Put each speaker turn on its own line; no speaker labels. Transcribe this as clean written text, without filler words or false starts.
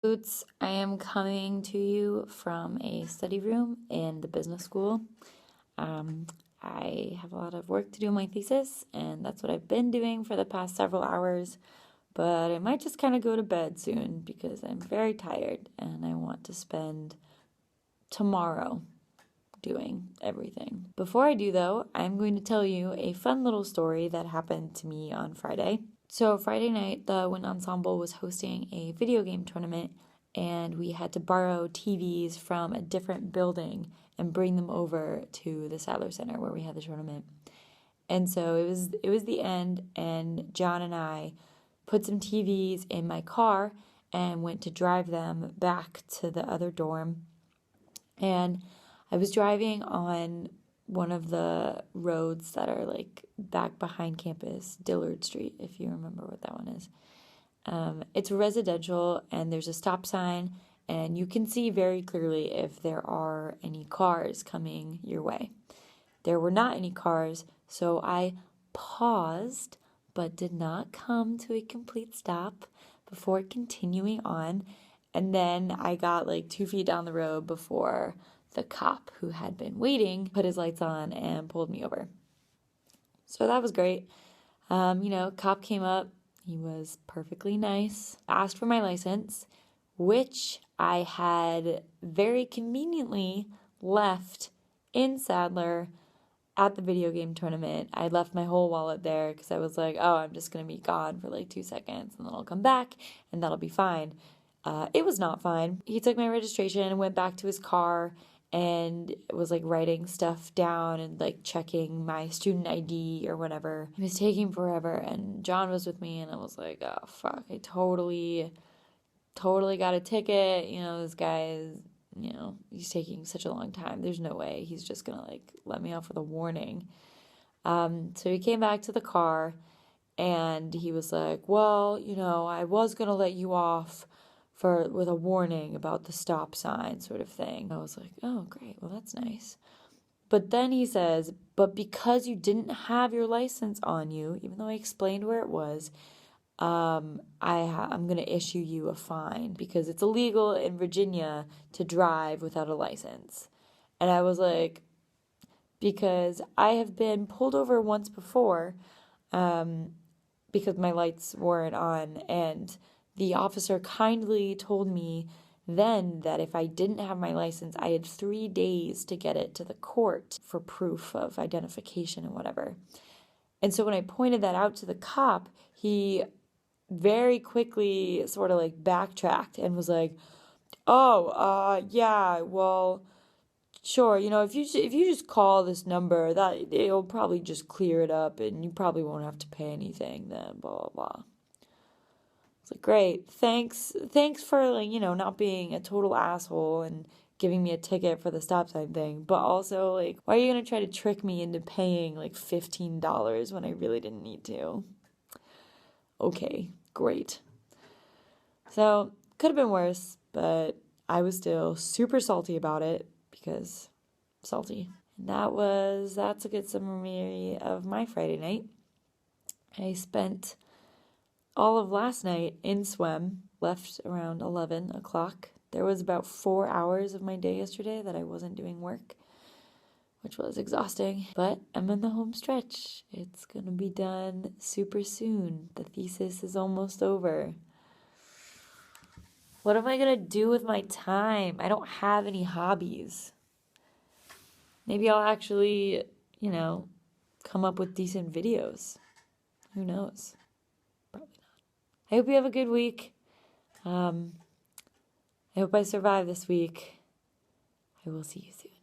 Boots, I am coming to you from a study room in the business school. I have a lot of work to do on my thesis, and that's what I've been doing for the past several hours, but I might just kind of go to bed soon because I'm very tired and I want to spend tomorrow doing everything. Before I do, though, I'm going to tell you a fun little story that happened to me on Friday. So Friday night, the Wind Ensemble was hosting a video game tournament, and we had to borrow TVs from a different building and bring them over to the Sadler Center where we had the tournament. And so it was the end, and John and I put some TVs in my car and went to drive them back to the other dorm. And I was driving on one of the roads that are like back behind campus, Dillard Street, if you remember what that one is. It's residential, and there's a stop sign, and you can see very clearly if there are any cars coming your way. There were not any cars, so I paused but did not come to a complete stop before continuing on. And then I got like 2 feet down the road before the cop who had been waiting put his lights on and pulled me over. So that was great. Cop came up. He was perfectly nice. Asked for my license, which I had very conveniently left in Sadler at the video game tournament. I left my whole wallet there because I was like, oh, I'm just going to be gone for like 2 seconds and then I'll come back and that'll be fine. It was not fine. He took my registration and went back to his car and was like writing stuff down and like checking my student ID or whatever. It was taking forever, and John was with me, and I was like, oh fuck, I totally got a ticket. This guy is, he's taking such a long time. There's no way he's just gonna like let me off with a warning. So he came back to the car and he was like, well, I was gonna let you off with a warning about the stop sign sort of thing. I was like, oh, great. Well, that's nice. But then he says, but because you didn't have your license on you, even though I explained where it was, I'm going to issue you a fine because it's illegal in Virginia to drive without a license. And I was like, because I have been pulled over once before because my lights weren't on, and the officer kindly told me then that if I didn't have my license, I had 3 days to get it to the court for proof of identification and whatever. And so when I pointed that out to the cop, he very quickly sort of like backtracked and was like, oh, yeah, well, sure, if you just call this number, that it'll probably just clear it up and you probably won't have to pay anything then, blah, blah, blah. Like, great, thanks for not being a total asshole and giving me a ticket for the stop sign thing, but also like, why are you gonna try to trick me into paying like $15 when I really didn't need to? Okay, great. So could have been worse, but I was still super salty about it because salty. And that's a good summary of my Friday night. I spent all of last night in swim, left around 11 o'clock. There was about 4 hours of my day yesterday that I wasn't doing work, which was exhausting. But I'm in the home stretch. It's going to be done super soon. The thesis is almost over. What am I going to do with my time? I don't have any hobbies. Maybe I'll actually, come up with decent videos. Who knows? I hope you have a good week. I hope I survive this week. I will see you soon.